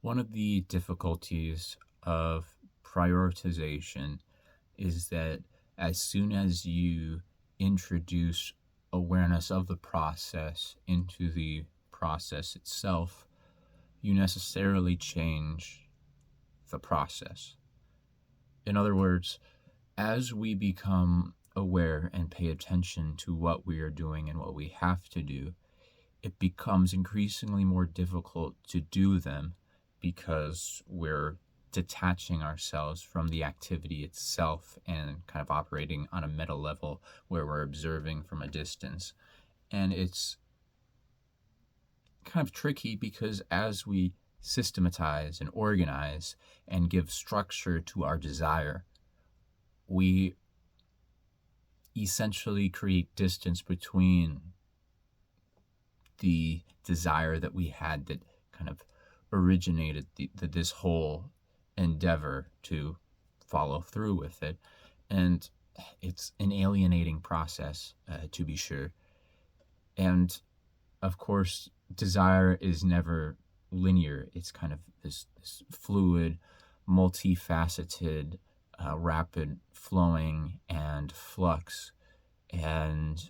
One of the difficulties of prioritization is that as soon as you introduce awareness of the process into the process itself, you necessarily change the process. In other words, as we become aware and pay attention to what we are doing and what we have to do, it becomes increasingly more difficult to do them because we're detaching ourselves from the activity itself and kind of operating on a meta level where we're observing from a distance. And it's kind of tricky because as we systematize and organize and give structure to our desire, we essentially create distance between the desire that we had that kind of originated this whole endeavor to follow through with it. And it's an alienating process, to be sure. And of course, desire is never linear. It's kind of this fluid, multifaceted, rapid flowing and flux. And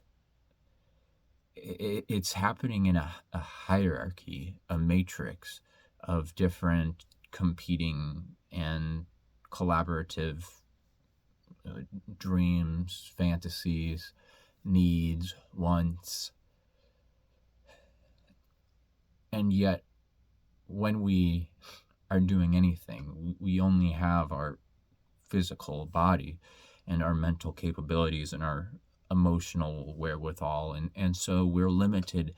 it's happening in a hierarchy, a matrix of different competing and collaborative dreams, fantasies, needs, wants. And yet, when we are doing anything, we only have our physical body and our mental capabilities and our emotional wherewithal. And so we're limited.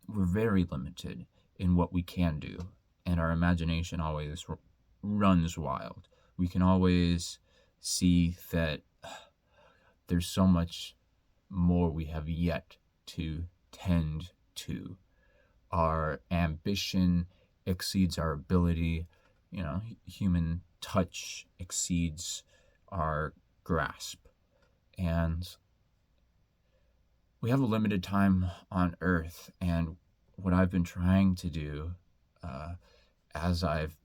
We're very limited in what we can do. And our imagination always runs wild. We can always see that there's so much more we have yet to tend to. Our ambition exceeds our ability. Human touch exceeds our grasp. And we have a limited time on Earth. And what I've been trying to do as I've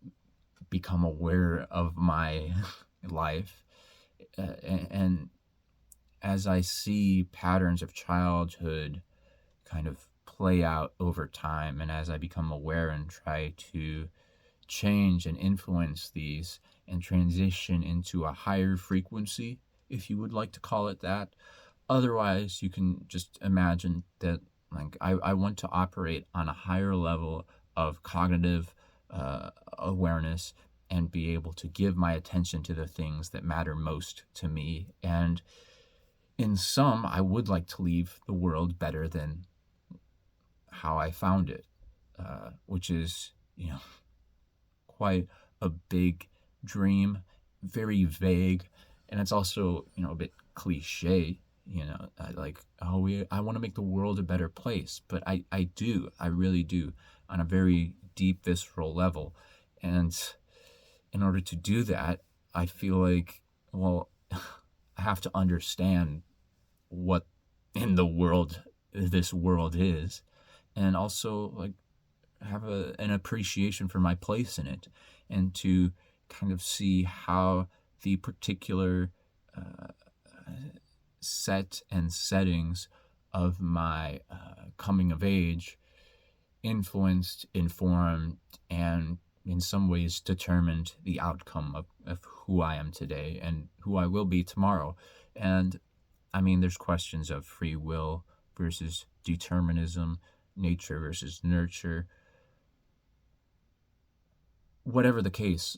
become aware of my life and as I see patterns of childhood kind of play out over time, and as I become aware and try to change and influence these and transition into a higher frequency, if you would like to call it that. Otherwise, you can just imagine that I want to operate on a higher level of cognitive awareness and be able to give my attention to the things that matter most to me. And in some, I would like to leave the world better than how I found it, which is, quite a big dream, very vague, and it's also, a bit cliche. I want to make the world a better place, but I really do, on a very deep, visceral level. And in order to do that, I feel like, well, I have to understand what in the world this world is, and also have an appreciation for my place in it, and to kind of see how the particular set and settings of my coming of age influenced, informed, and in some ways determined the outcome of who I am today and who I will be tomorrow. And I mean, there's questions of free will versus determinism, nature versus nurture. Whatever the case,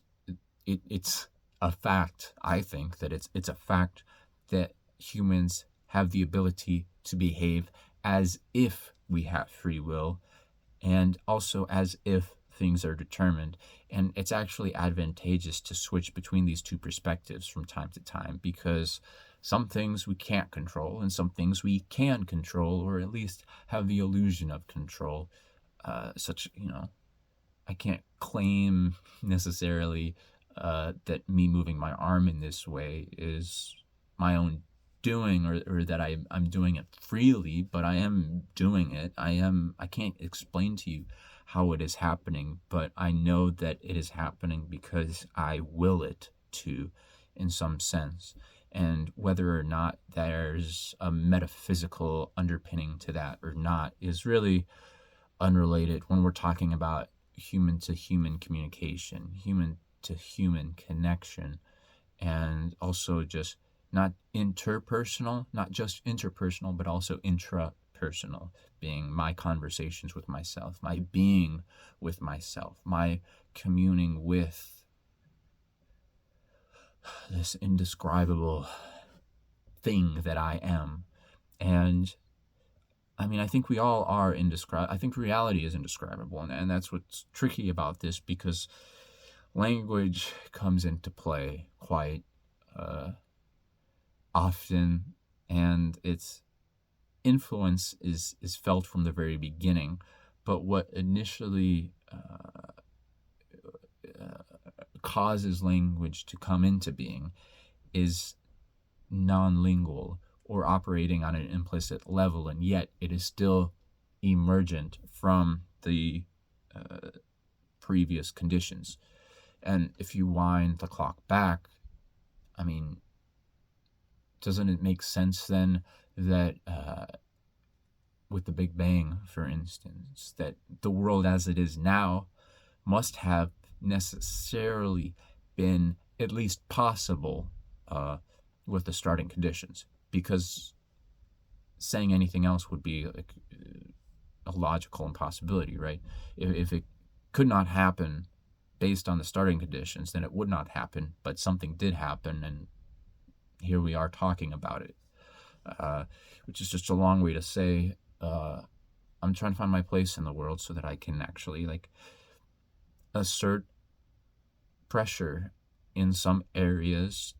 it's a fact, I think, that it's a fact that humans have the ability to behave as if we have free will, and also as if things are determined. And it's actually advantageous to switch between these two perspectives from time to time, because some things we can't control and some things we can control, or at least have the illusion of control. I can't claim necessarily that me moving my arm in this way is my own doing, or that I'm doing it freely, but I am doing it. I can't explain to you how it is happening, but I know that it is happening because I will it to, in some sense. And whether or not there's a metaphysical underpinning to that or not is really unrelated when we're talking about human to human communication, human to human connection, and also just not interpersonal, not just interpersonal, but also intrapersonal, being my conversations with myself, my being with myself, my communing with this indescribable thing that I am. And I mean, I think we all are indescribable. I think reality is indescribable. And that's what's tricky about this, because language comes into play quite often, and its influence is felt from the very beginning. But what initially causes language to come into being is non-lingual or operating on an implicit level, and yet it is still emergent from the previous conditions. And if you wind the clock back, I mean, doesn't it make sense then that with the Big Bang, for instance, that the world as it is now must have necessarily been at least possible with the starting conditions, because saying anything else would be like a logical impossibility, right? If it could not happen based on the starting conditions, then it would not happen, but something did happen, and here we are talking about it, which is just a long way to say I'm trying to find my place in the world so that I can actually like assert pressure in some areas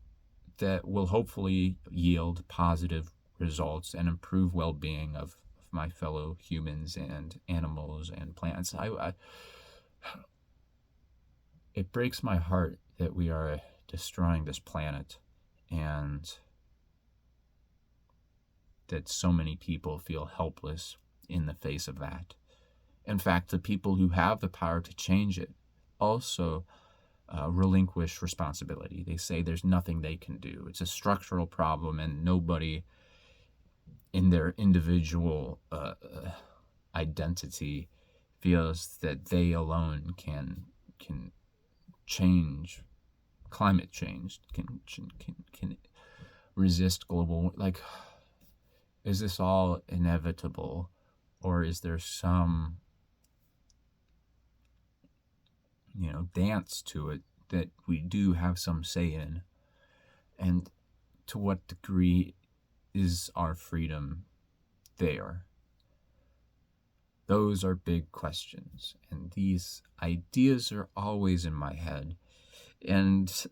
that will hopefully yield positive results and improve well-being of my fellow humans and animals and plants. It breaks my heart that we are destroying this planet, and that so many people feel helpless in the face of that. In fact, the people who have the power to change it also relinquish responsibility. They say there's nothing they can do. It's a structural problem, and nobody in their individual identity feels that they alone can change climate change, can resist global, like, is this all inevitable, or is there some dance to it that we do have some say in? And to what degree is our freedom there? Those are big questions, and these ideas are always in my head, and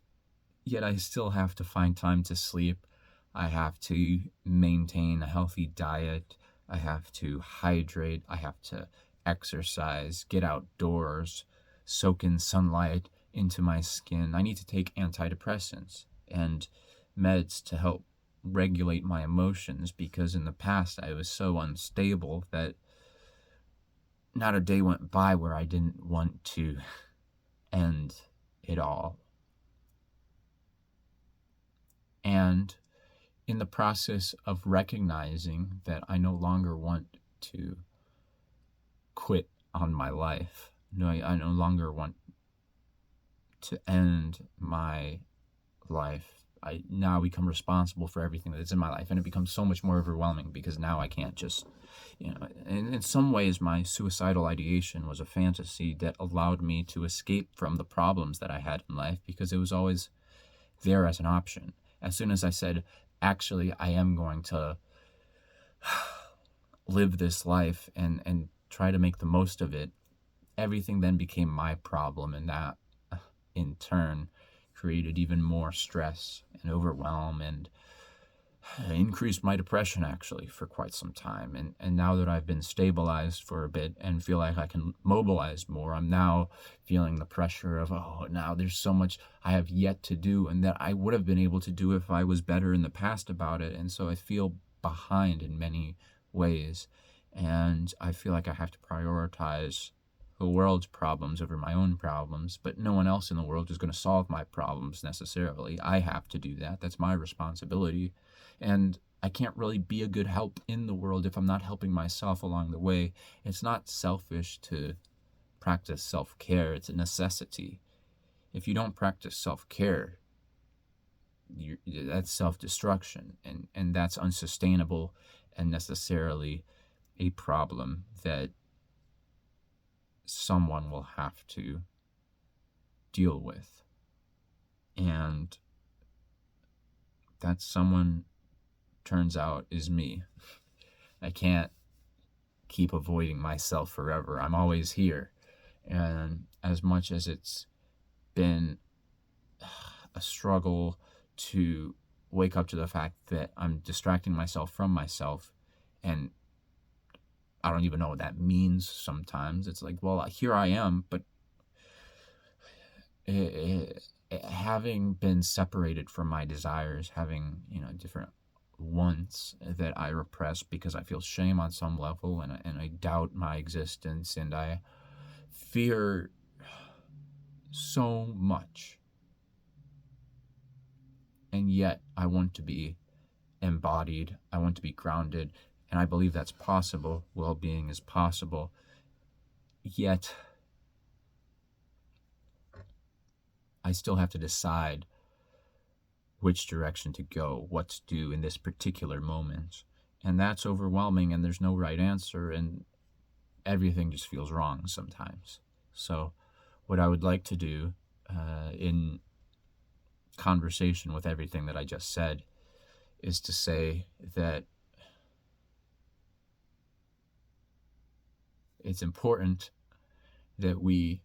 yet I still have to find time to sleep. I have to maintain a healthy diet. I have to hydrate. I have to exercise, get outdoors, soak in sunlight into my skin. I need to take antidepressants and meds to help regulate my emotions, because in the past I was so unstable that not a day went by where I didn't want to end it all. And in the process of recognizing that I no longer want to quit on my life, I no longer want to end my life, I now become responsible for everything that's in my life, and it becomes so much more overwhelming, because now I can't just, and in some ways my suicidal ideation was a fantasy that allowed me to escape from the problems that I had in life, because it was always there as an option. As soon as I said, actually, I am going to live this life and try to make the most of it, everything then became my problem, and that in turn created even more stress and overwhelm and increased my depression actually for quite some time. And now that I've been stabilized for a bit and feel like I can mobilize more, I'm now feeling the pressure of, oh, now there's so much I have yet to do and that I would have been able to do if I was better in the past about it. And so I feel behind in many ways. And I feel like I have to prioritize the world's problems over my own problems, but no one else in the world is going to solve my problems necessarily. I have to do that. That's my responsibility. And I can't really be a good help in the world if I'm not helping myself along the way. It's not selfish to practice self-care. It's a necessity. If you don't practice self-care, that's self-destruction, and that's unsustainable and necessarily a problem that someone will have to deal with. And that someone, turns out, is me. I can't keep avoiding myself forever. I'm always here. And as much as it's been a struggle to wake up to the fact that I'm distracting myself from myself, and I don't even know what that means sometimes. It's like, well, here I am, but having been separated from my desires, having, different wants that I repress because I feel shame on some level, and I doubt my existence, and I fear so much. And yet I want to be embodied. I want to be grounded. And I believe that's possible. Well-being is possible. Yet I still have to decide which direction to go, what to do in this particular moment. And that's overwhelming, and there's no right answer, and everything just feels wrong sometimes. So what I would like to do in conversation with everything that I just said is to say that it's important that we,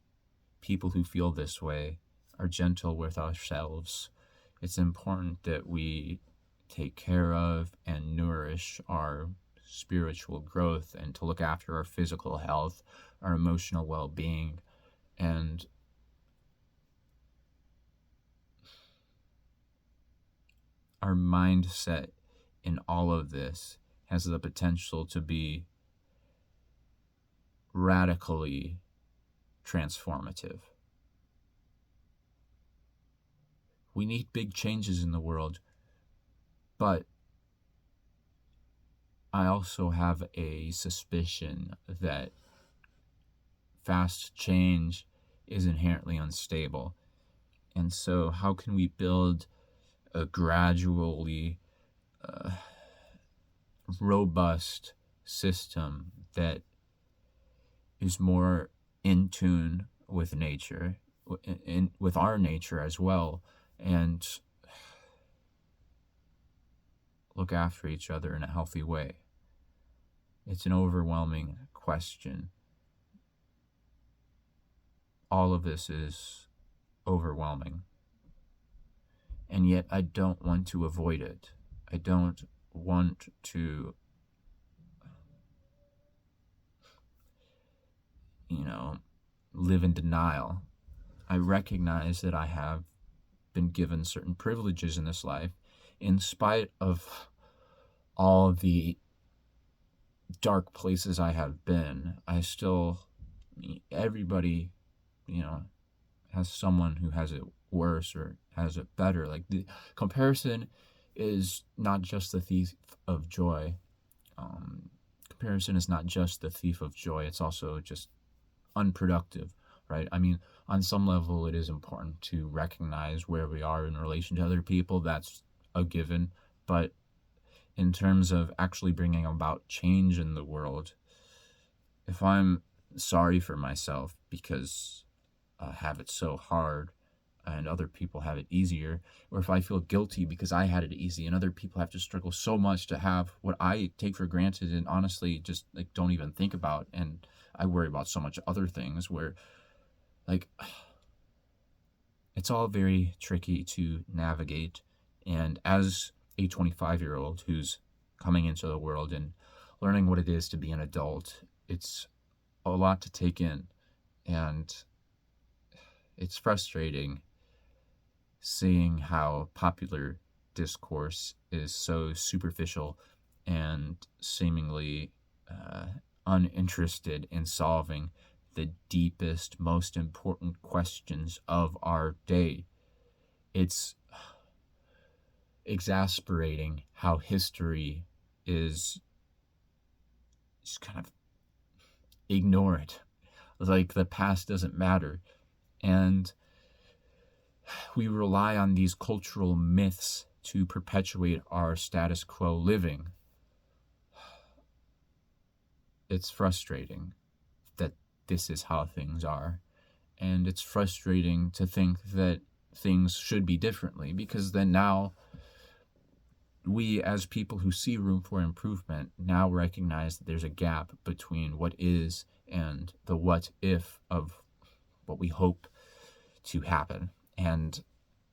people who feel this way, are gentle with ourselves. It's important that we take care of and nourish our spiritual growth, and to look after our physical health, our emotional well-being, and our mindset in all of this has the potential to be radically transformative. We need big changes in the world, but I also have a suspicion that fast change is inherently unstable. And so how can we build a gradually robust system that is more in tune with nature, with our nature as well, and look after each other in a healthy way? It's an overwhelming question. All of this is overwhelming. And yet I don't want to avoid it. I don't want to, live in denial. I recognize that I have been given certain privileges in this life, in spite of all the dark places I have been. Everybody, has someone who has it worse or has it better. Like, the comparison is not just the thief of joy. Comparison is not just the thief of joy. It's also just unproductive, right? I mean, on some level, it is important to recognize where we are in relation to other people. That's a given. But in terms of actually bringing about change in the world, if I'm sorry for myself because I have it so hard and other people have it easier, or if I feel guilty because I had it easy and other people have to struggle so much to have what I take for granted and honestly just don't even think about, and I worry about so much other things, where it's all very tricky to navigate. And as a 25-year-old who's coming into the world and learning what it is to be an adult. It's a lot to take in, and it's frustrating seeing how popular discourse is so superficial and seemingly uh, uninterested in solving the deepest, most important questions of our day. It's exasperating how history is just kind of ignored. Like the past doesn't matter. And we rely on these cultural myths to perpetuate our status quo living. It's frustrating that this is how things are. And it's frustrating to think that things should be differently, because then now we, as people who see room for improvement, now recognize that there's a gap between what is and the what if of what we hope to happen. And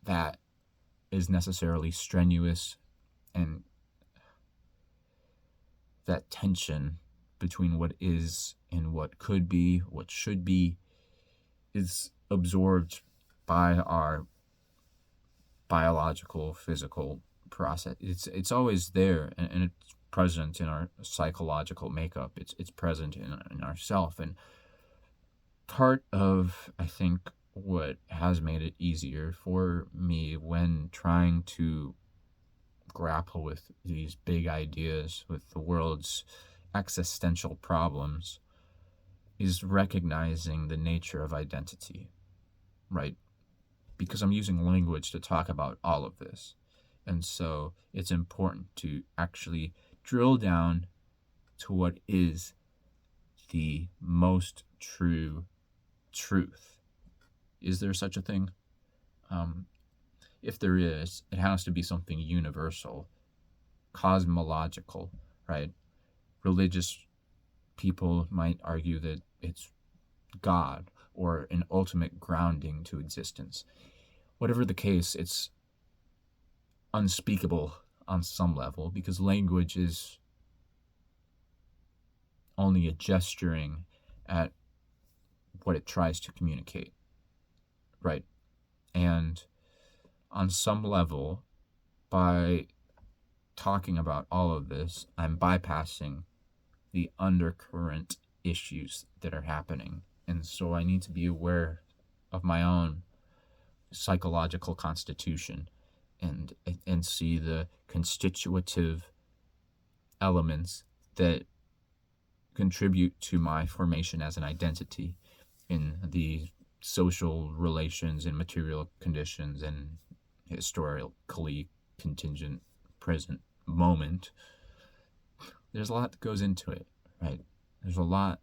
that is necessarily strenuous, and that tension between what is and what could be, what should be, is absorbed by our biological, physical process. It's always there, and it's present in our psychological makeup. It's present in ourself. And part of, I think, what has made it easier for me when trying to grapple with these big ideas, with the world's existential problems, is recognizing the nature of identity, right? Because I'm using language to talk about all of this. And so it's important to actually drill down to what is the most true truth. Is there such a thing? If there is, it has to be something universal, cosmological, right? Religious people might argue that it's God or an ultimate grounding to existence. Whatever the case, it's unspeakable on some level, because language is only a gesturing at what it tries to communicate, right? And on some level, by talking about all of this, I'm bypassing the undercurrent issues that are happening. And so I need to be aware of my own psychological constitution and see the constitutive elements that contribute to my formation as an identity in the social relations and material conditions and historically contingent present moment. There's a lot that goes into it, right? There's a lot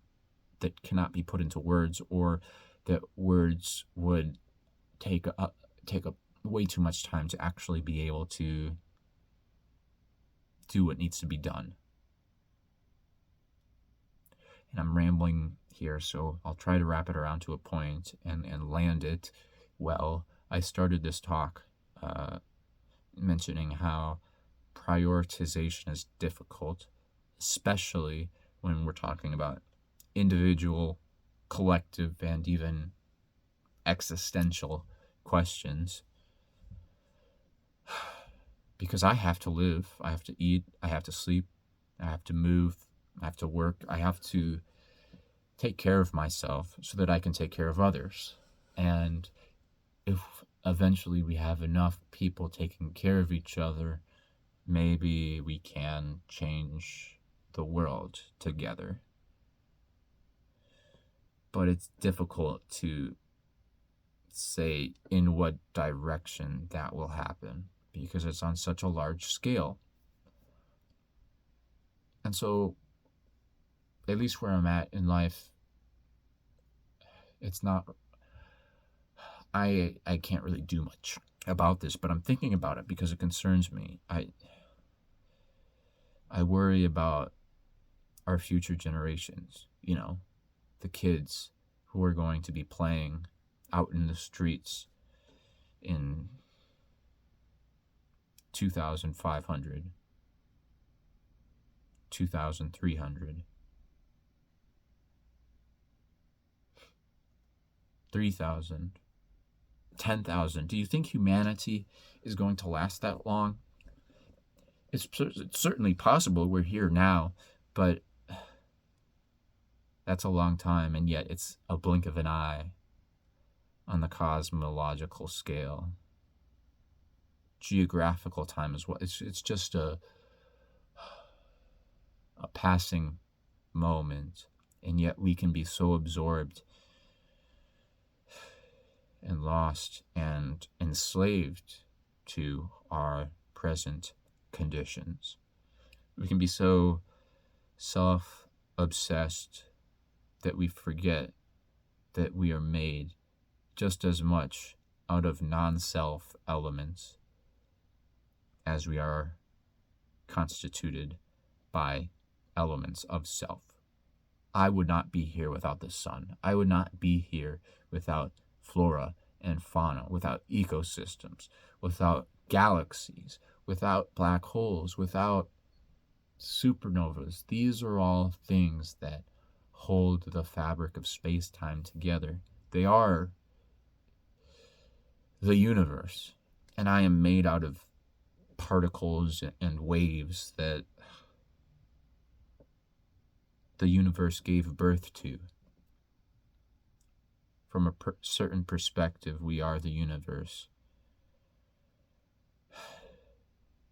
that cannot be put into words, or that words would take up way too much time to actually be able to do what needs to be done. And I'm rambling here, so I'll try to wrap it around to a point and land it well. I started this talk mentioning how prioritization is difficult, especially when we're talking about individual, collective, and even existential questions. Because I have to live, I have to eat, I have to sleep, I have to move, I have to work, I have to take care of myself so that I can take care of others. And if eventually we have enough people taking care of each other, maybe we can change the world together. But it's difficult to say in what direction that will happen, because it's on such a large scale. And so, at least where I'm at in life, it's not, I can't really do much about this, but I'm thinking about it because it concerns me. I worry about our future generations, the kids who are going to be playing out in the streets in 2,500, 2,300, 3,000, 10,000. Do you think humanity is going to last that long? It's certainly possible. We're here now, but that's a long time, and yet it's a blink of an eye on the cosmological scale. Geographical time as well. It's just a passing moment, and yet we can be so absorbed and lost and enslaved to our present conditions. We can be so self-obsessed that we forget that we are made just as much out of non-self elements as we are constituted by elements of self. I would not be here without the sun. I would not be here without flora and fauna, without ecosystems, without galaxies, without black holes, without supernovas. These are all things that hold the fabric of space-time together. They are the universe, and I am made out of particles and waves that the universe gave birth to. From a certain perspective, we are the universe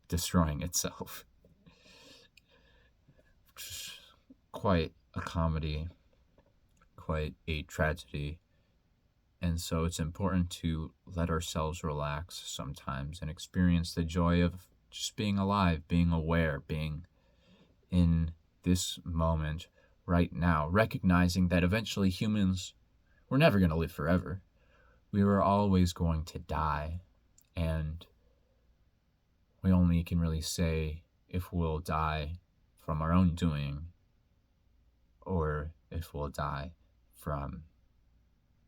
destroying itself. Quite a comedy, quite a tragedy. And so it's important to let ourselves relax sometimes and experience the joy of just being alive, being aware, being in this moment right now, recognizing that eventually humans, we're never going to live forever. We are always going to die, and we only can really say if we'll die from our own doing or if we'll die from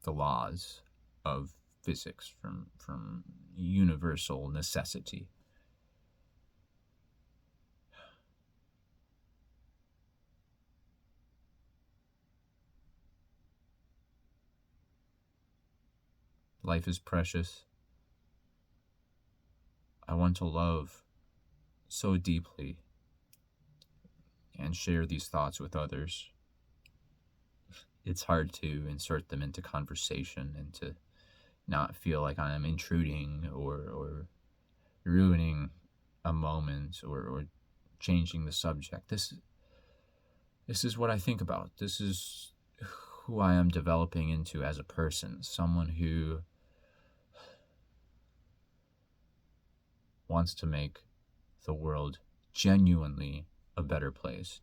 the laws of physics, from universal necessity. Life is precious. I want to love so deeply and share these thoughts with others. It's hard to insert them into conversation and to not feel like I am intruding or ruining a moment or changing the subject. This is what I think about. This is who I am developing into as a person, someone who wants to make the world genuinely a better place,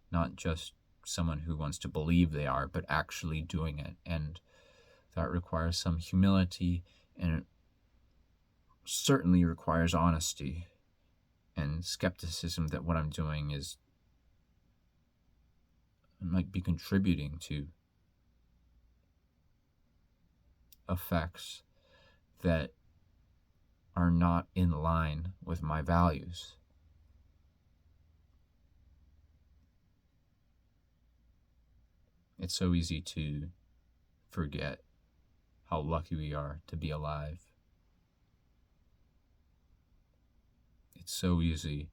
not just someone who wants to believe they are, but actually doing it. And that requires some humility, and it certainly requires honesty and skepticism that what I'm doing might be contributing to effects that are not in line with my values. It's so easy to forget how lucky we are to be alive. It's so easy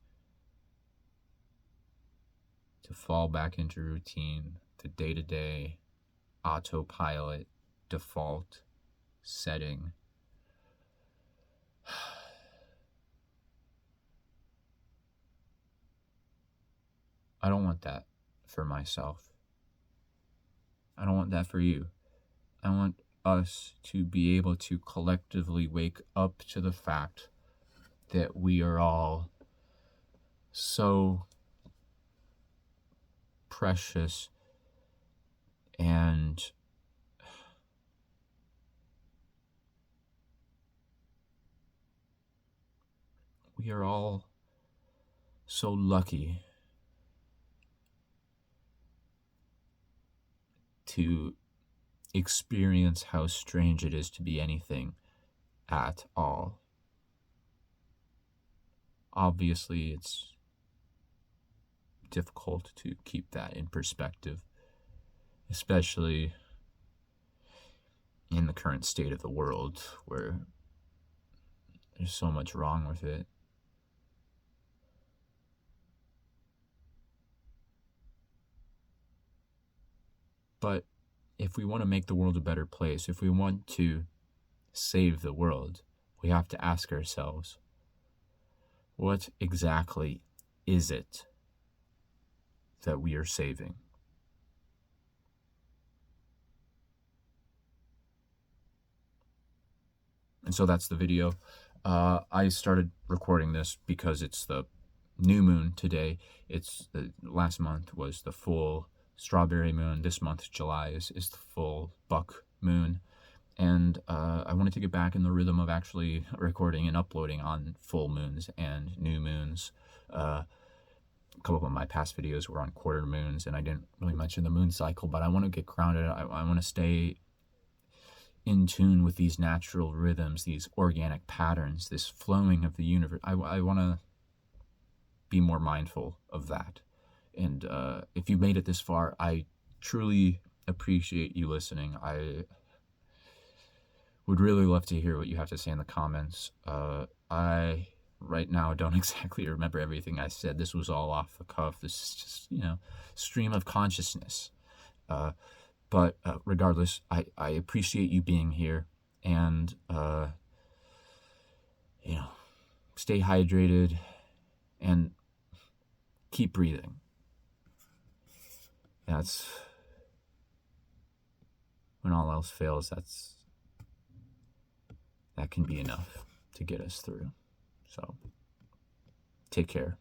to fall back into routine, the day-to-day autopilot default setting. I don't want that for myself. I don't want that for you. I want us to be able to collectively wake up to the fact that we are all so precious and we are all so lucky to experience how strange it is to be anything at all. obviously it's difficult to keep that in perspective, especially in the current state of the world where there's so much wrong with it. But if we want to make the world a better place, if we want to save the world, we have to ask ourselves, what exactly is it that we are saving? And so that's the video. I started recording this because it's the new moon today. It's the last month was the full strawberry moon. This month, July, is the full buck moon. And I wanted to get back in the rhythm of actually recording and uploading on full moons and new moons. A couple of my past videos were on quarter moons, and I didn't really mention the moon cycle, but I want to get grounded. I want to stay in tune with these natural rhythms, these organic patterns, this flowing of the universe. I want to be more mindful of that. And if you made it this far, I truly appreciate you listening. I would really love to hear what you have to say in the comments. I right now don't exactly remember everything I said. This was all off the cuff. This is just, stream of consciousness. But regardless, I appreciate you being here, and stay hydrated and keep breathing. That's when all else fails. That can be enough to get us through. So take care.